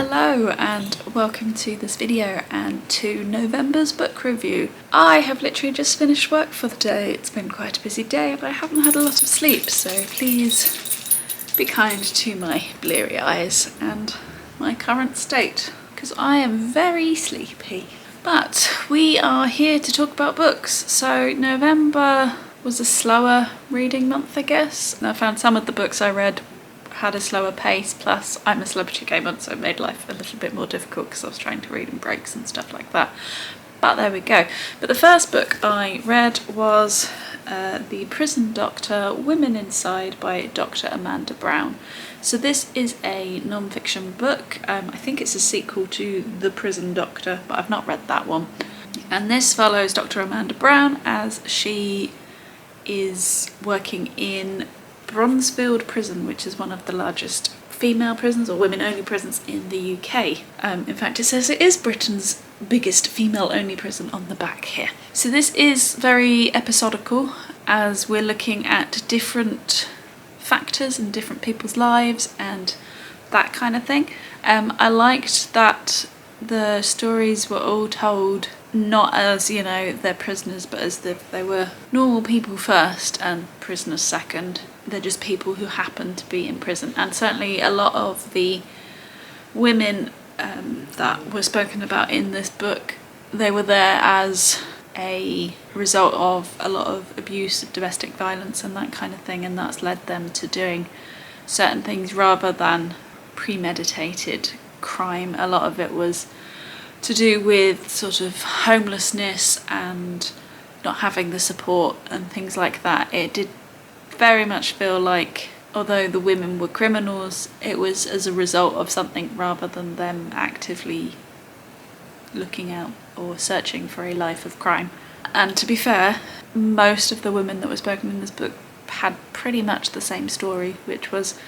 Hello and welcome to this video and to November's book review. I have literally just finished work for the day. It's been quite a busy day but I haven't had a lot of sleep, so please be kind to my bleary eyes and my current state because I am very sleepy. But we are here to talk about books. So November was a slower reading month, I guess. And I found some of the books I read had a slower pace, plus I'm a celebrity gamer, so it made life a little bit more difficult because I was trying to read in breaks and stuff like that. But there we go. But the first book I read was The Prison Doctor, Women Inside by Dr. Amanda Brown. So this is a non-fiction book. I think it's a sequel to The Prison Doctor, but I've not read that one. And this follows Dr. Amanda Brown as she is working in Bronzefield Prison, which is one of the largest female prisons or women-only prisons in the UK. In fact, it says it is Britain's biggest female-only prison on the back here. So this is very episodical as we're looking at different factors in different people's lives and that kind of thing. I liked that the stories were all told not as, you know, they're prisoners, but as if they were normal people first and prisoners second. They're just people who happen to be in prison. And certainly a lot of the women that were spoken about in this book, they were there as a result of a lot of abuse, domestic violence and that kind of thing, and that's led them to doing certain things rather than premeditated crime. A lot of it was to do with sort of homelessness and not having the support and things like that. It did very much feel like, although the women were criminals, it was as a result of something rather than them actively looking out or searching for a life of crime. And to be fair, most of the women that were spoken in this book had pretty much the same story, which was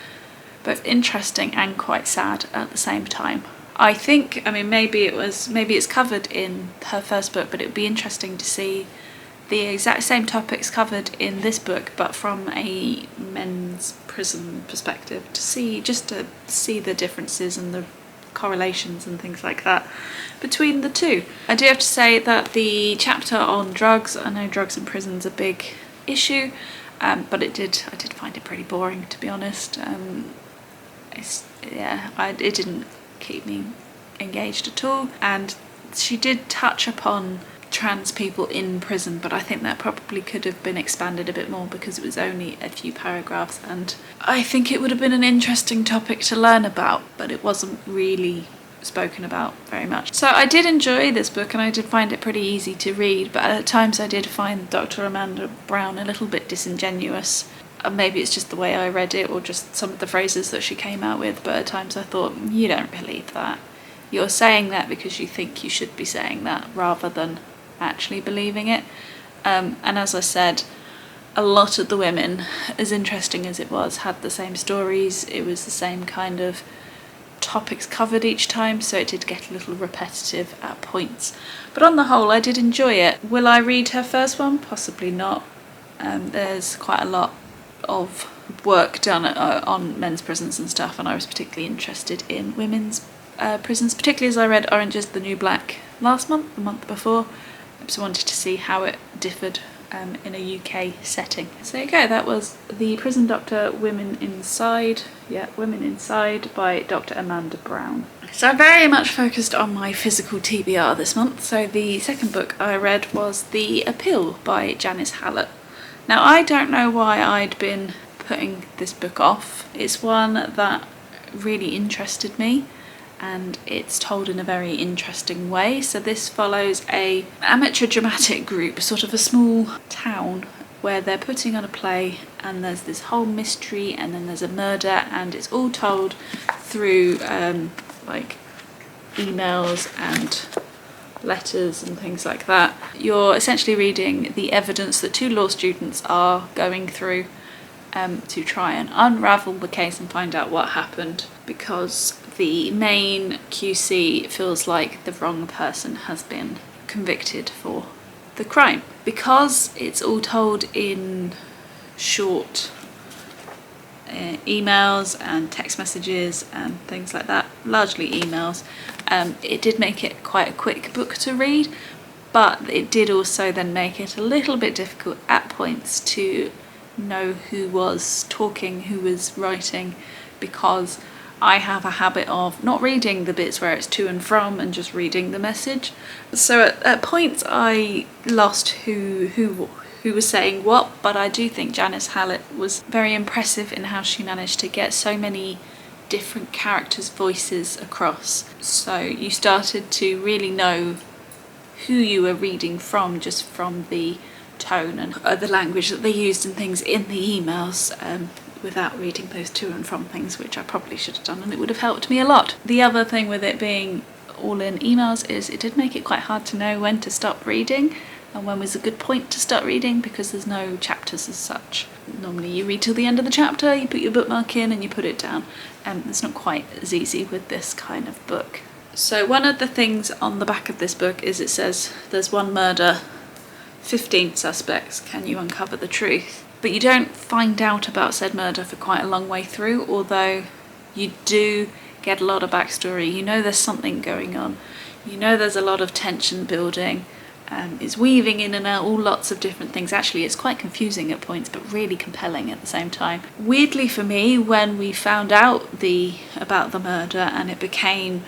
both interesting and quite sad at the same time. I think, maybe it's covered in her first book, but it would be interesting to see the exact same topics covered in this book, but from a men's prison perspective, to see the differences and the correlations and things like that between the two. I do have to say that the chapter on drugs, I know drugs in prison's a big issue, but I did find it pretty boring, to be honest. It didn't keep me engaged at all, and she did touch upon trans people in prison, but I think that probably could have been expanded a bit more because it was only a few paragraphs, and I think it would have been an interesting topic to learn about, but it wasn't really spoken about very much. So I did enjoy this book and I did find it pretty easy to read, but at times I did find Dr. Amanda Brown a little bit disingenuous. Maybe it's just the way I read it or just some of the phrases that she came out with, but at times I thought, you don't believe that. You're saying that because you think you should be saying that rather than actually believing it. And as I said, a lot of the women, as interesting as it was, had the same stories. It was the same kind of topics covered each time, so it did get a little repetitive at points. But on the whole, I did enjoy it. Will I read her first one? Possibly not. There's quite a lot of work done on men's prisons and stuff, and I was particularly interested in women's prisons, particularly as I read Orange is the New Black last month, the month before. I just wanted to see how it differed in a UK setting. So there you go, that was The Prison Doctor, Women Inside by Dr. Amanda Brown. So I'm very much focused on my physical TBR this month, so the second book I read was The Appeal by Janice Hallett. Now, I don't know why I'd been putting this book off. It's one that really interested me and it's told in a very interesting way. So this follows a amateur dramatic group, sort of a small town, where they're putting on a play and there's this whole mystery and then there's a murder, and it's all told through like emails and letters and things like that. You're essentially reading the evidence that two law students are going through to try and unravel the case and find out what happened, because the main QC feels like the wrong person has been convicted for the crime. Because it's all told in short emails and text messages and things like that, largely emails. It did make it quite a quick book to read, but it did also then make it a little bit difficult at points to know who was talking, who was writing, because I have a habit of not reading the bits where it's to and from and just reading the message. So at points I lost who was saying what, but I do think Janice Hallett was very impressive in how she managed to get so many different characters' voices across. So you started to really know who you were reading from just from the tone and the language that they used and things in the emails, without reading those to and from things, which I probably should have done, and it would have helped me a lot. The other thing with it being all in emails is it did make it quite hard to know when to stop reading and when was a good point to start reading, because there's no chapters as such. Normally you read till the end of the chapter, you put your bookmark in and you put it down. It's not quite as easy with this kind of book. So one of the things on the back of this book is it says there's one murder, 15 suspects, can you uncover the truth? But you don't find out about said murder for quite a long way through, although you do get a lot of backstory. You know there's something going on, you know there's a lot of tension building. It's weaving in and out all lots of different things. Actually, it's quite confusing at points, but really compelling at the same time. Weirdly for me, when we found out about the murder and it became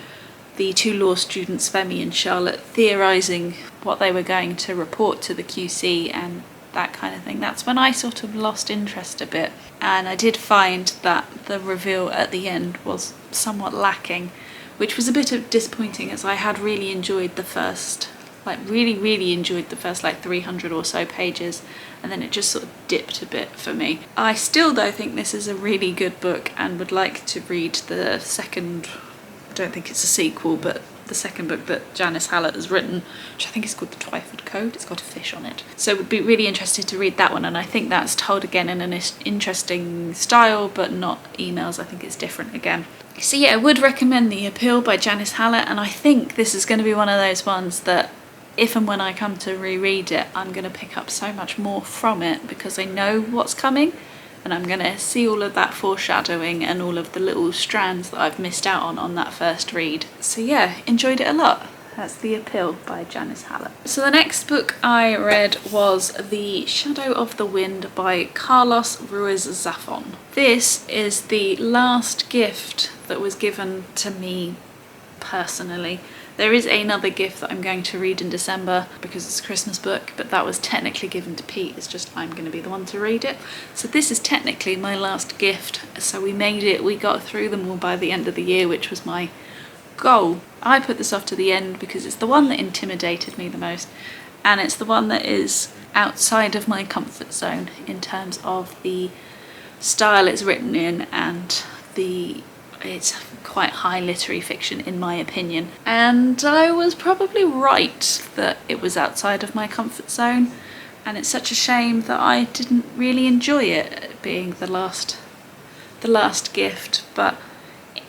the two law students, Faye and Hallett, theorising what they were going to report to the QC and that kind of thing, that's when I sort of lost interest a bit. And I did find that the reveal at the end was somewhat lacking, which was a bit disappointing, as I had really enjoyed the first, really enjoyed the first 300 or so pages, and then it just sort of dipped a bit for me. I still though think this is a really good book and would like to read the second, I don't think it's a sequel, but the second book that Janice Hallett has written, which I think is called The Twyford Code. It's got a fish on it. So would be really interested to read that one, and I think that's told again in an interesting style, but not emails. I think it's different again. So yeah, I would recommend The Appeal by Janice Hallett, and I think this is going to be one of those ones that if and when I come to reread it, I'm going to pick up so much more from it because I know what's coming, and I'm going to see all of that foreshadowing and all of the little strands that I've missed out on that first read. So yeah, enjoyed it a lot. That's The Appeal by Janice Hallett. So the next book I read was The Shadow of the Wind by Carlos Ruiz Zafon. This is the last gift that was given to me personally. There is another gift that I'm going to read in December because it's a Christmas book, but that was technically given to Pete. It's just I'm going to be the one to read it. So this is technically my last gift. So we made it, we got through them all by the end of the year, which was my goal. I put this off to the end because it's the one that intimidated me the most, and it's the one that is outside of my comfort zone in terms of the style it's written in, and it's quite high literary fiction in my opinion, and I was probably right that it was outside of my comfort zone, and it's such a shame that I didn't really enjoy it being the last gift. But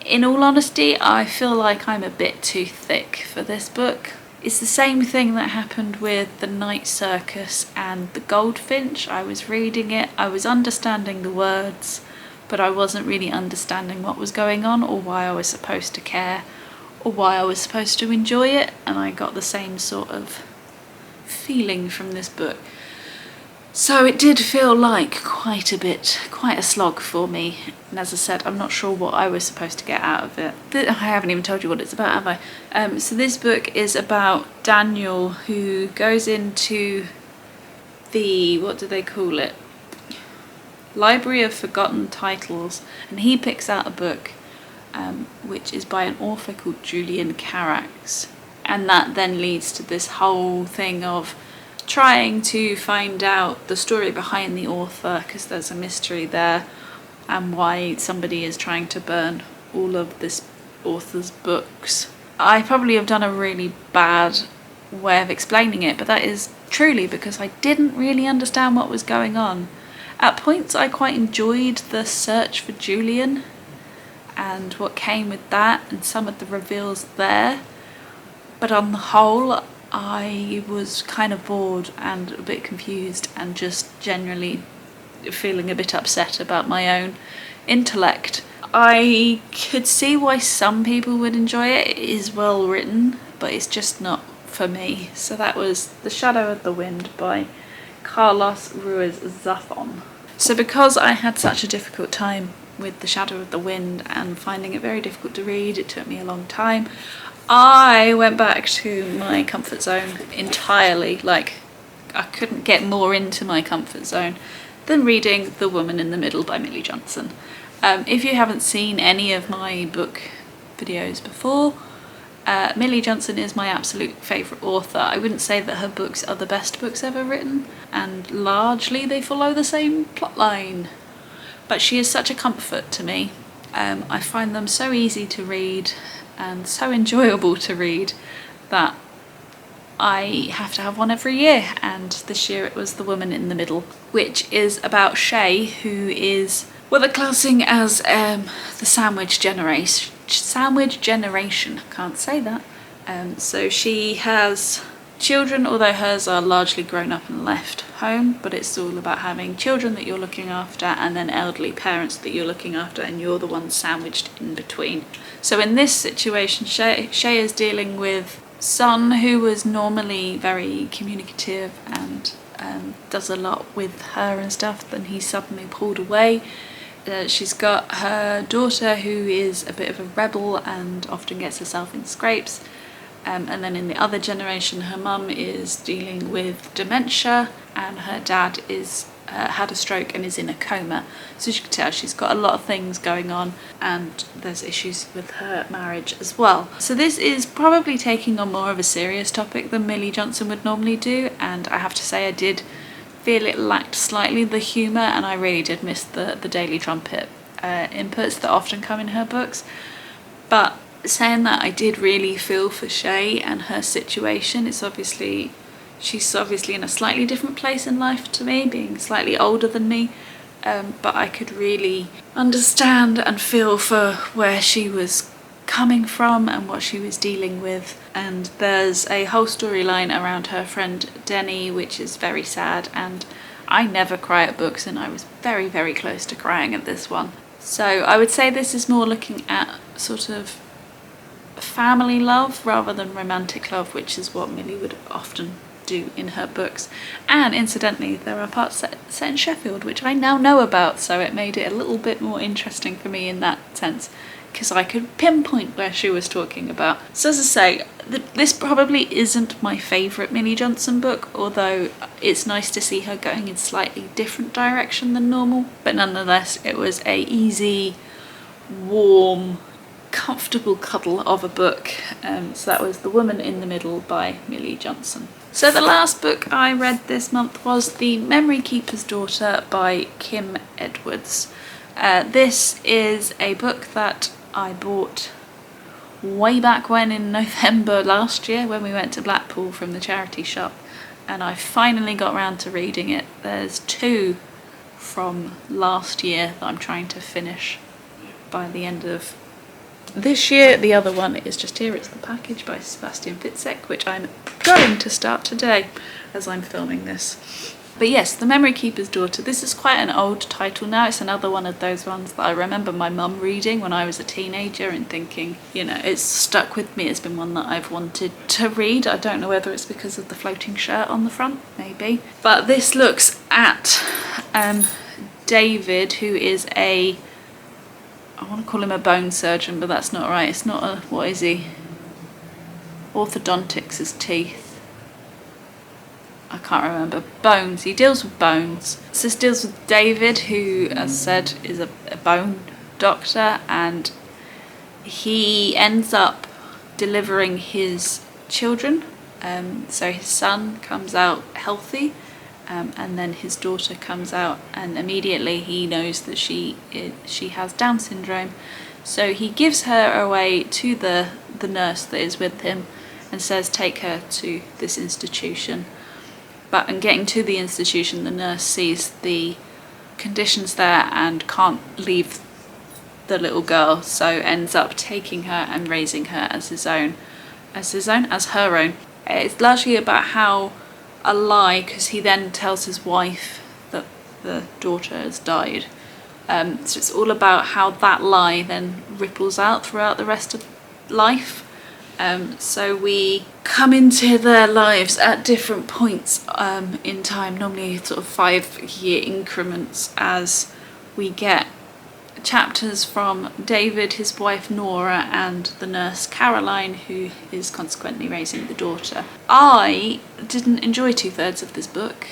in all honesty, I feel like I'm a bit too thick for this book. It's the same thing that happened with The Night Circus and The Goldfinch. I was reading it, I was understanding the words, but I wasn't really understanding what was going on or why I was supposed to care or why I was supposed to enjoy it, and I got the same sort of feeling from this book. So it did feel like quite a slog for me, and as I said, I'm not sure what I was supposed to get out of it. I haven't even told you what it's about, have I? So this book is about Daniel, who goes into the, what do they call it? Library of Forgotten Titles, and he picks out a book which is by an author called Julian Carax, and that then leads to this whole thing of trying to find out the story behind the author, because there's a mystery there, and why somebody is trying to burn all of this author's books. I probably have done a really bad way of explaining it, but that is truly because I didn't really understand what was going on. At points I quite enjoyed the search for Julian and what came with that and some of the reveals there, but on the whole I was kind of bored and a bit confused and just generally feeling a bit upset about my own intellect. I could see why some people would enjoy it. It is well written, but it's just not for me. So that was The Shadow of the Wind by Carlos Ruiz Zafon. So because I had such a difficult time with The Shadow of the Wind and finding it very difficult to read, it took me a long time, I went back to my comfort zone entirely. Like, I couldn't get more into my comfort zone than reading The Woman in the Middle by Millie Johnson. If you haven't seen any of my book videos before, Millie Johnson is my absolute favourite author. I wouldn't say that her books are the best books ever written, and largely they follow the same plotline, but she is such a comfort to me. I find them so easy to read and so enjoyable to read that I have to have one every year, and this year it was The Woman in the Middle, which is about Shay, who is what they're classing as the sandwich generation. Can't say that. So she has children, although hers are largely grown up and left home, but it's all about having children that you're looking after and then elderly parents that you're looking after, and you're the one sandwiched in between. So in this situation, Shay is dealing with son who was normally very communicative and does a lot with her and stuff, then he's suddenly pulled away. She's got her daughter who is a bit of a rebel and often gets herself in scrapes. And then in the other generation, her mum is dealing with dementia and her dad is had a stroke and is in a coma. So as you can tell, she's got a lot of things going on, and there's issues with her marriage as well. So this is probably taking on more of a serious topic than Millie Johnson would normally do, and I have to say I did feel it lacked slightly the humour, and I really did miss the Daily Trumpet inputs that often come in her books. But saying that, I did really feel for Shay and her situation. She's obviously in a slightly different place in life to me, being slightly older than me, but I could really understand and feel for where she was coming from and what she was dealing with. And there's a whole storyline around her friend Denny, which is very sad, and I never cry at books, and I was very, very close to crying at this one. So I would say this is more looking at sort of family love rather than romantic love, which is what Millie would often do in her books. And incidentally, there are parts set in Sheffield which I now know about, so it made it a little bit more interesting for me in that sense, because I could pinpoint where she was talking about. So as I say, this probably isn't my favourite Millie Johnson book, although it's nice to see her going in slightly different direction than normal. But nonetheless, it was a easy, warm, comfortable cuddle of a book. So that was The Woman in the Middle by Millie Johnson. So the last book I read this month was The Memory Keeper's Daughter by Kim Edwards. This is a book that I bought way back when in November last year when we went to Blackpool from the charity shop, and I finally got round to reading it. There's 2 from last year that I'm trying to finish by the end of this year. The other one is just here. It's The Package by Sebastian Fitzek, which I'm going to start today as I'm filming this. But yes, The Memory Keeper's Daughter. This is quite an old title now. It's another one of those ones that I remember my mum reading when I was a teenager and thinking, you know, it's stuck with me. It's been one that I've wanted to read. I don't know whether it's because of the floating shirt on the front, maybe. But this looks at David, who is I want to call him a bone surgeon, but that's not right. It's not a, what is he? Orthodontics is teeth. I can't remember. Bones. He deals with bones. So this deals with David, who, as I said, is a bone doctor, and he ends up delivering his children. So his son comes out healthy, and then his daughter comes out, and immediately he knows that she has Down syndrome. So he gives her away to the nurse that is with him and says, take her to this institution. But in getting to the institution, the nurse sees the conditions there and can't leave the little girl, so ends up taking her and raising her as her own. It's largely about how a lie, because he then tells his wife that the daughter has died, So it's all about how that lie then ripples out throughout the rest of life. So we come into their lives at different points in time, normally sort of 5-year increments, as we get chapters from David, his wife Nora, and the nurse Caroline, who is consequently raising the daughter. I didn't enjoy 2/3 of this book.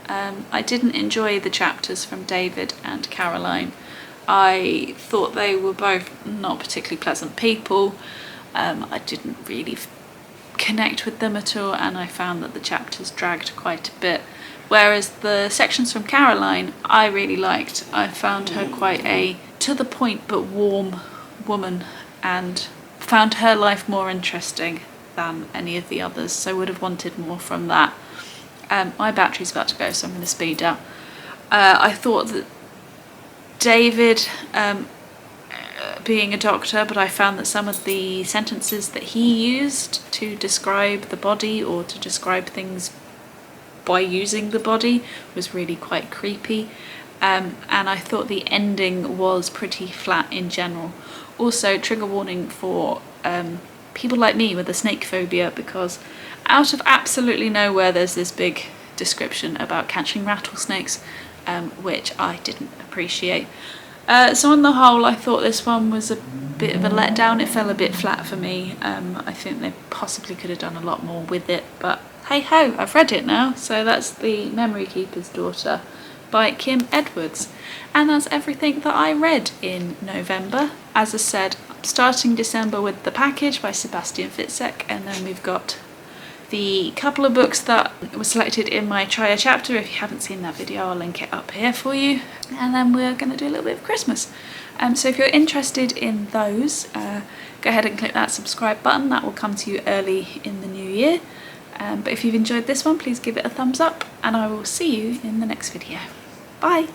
I didn't enjoy the chapters from David and Caroline. I thought they were both not particularly pleasant people. I didn't really connect with them at all, and I found that the chapters dragged quite a bit. Whereas the sections from Caroline I really liked. I found her quite a to the point but warm woman, and found her life more interesting than any of the others, so would have wanted more from that. My battery's about to go, so I'm going to speed up. I thought that David, being a doctor, but I found that some of the sentences that he used to describe the body, or to describe things by using the body, was really quite creepy. And I thought the ending was pretty flat in general. Also, trigger warning for people like me with a snake phobia, because out of absolutely nowhere there's this big description about catching rattlesnakes, which I didn't appreciate. So on the whole, I thought this one was a bit of a letdown. It fell a bit flat for me. I think they possibly could have done a lot more with it, but hey ho, I've read it now. So that's The Memory Keeper's Daughter by Kim Edwards, and that's everything that I read in November. As I said, starting December with The Package by Sebastian Fitzek, and then we've got the couple of books that were selected in my Try a Chapter. If you haven't seen that video, I'll link it up here for you. And then we're going to do a little bit of Christmas. So if you're interested in those, go ahead and click that subscribe button. That will come to you early in the new year. But if you've enjoyed this one, please give it a thumbs up, and I will see you in the next video. Bye!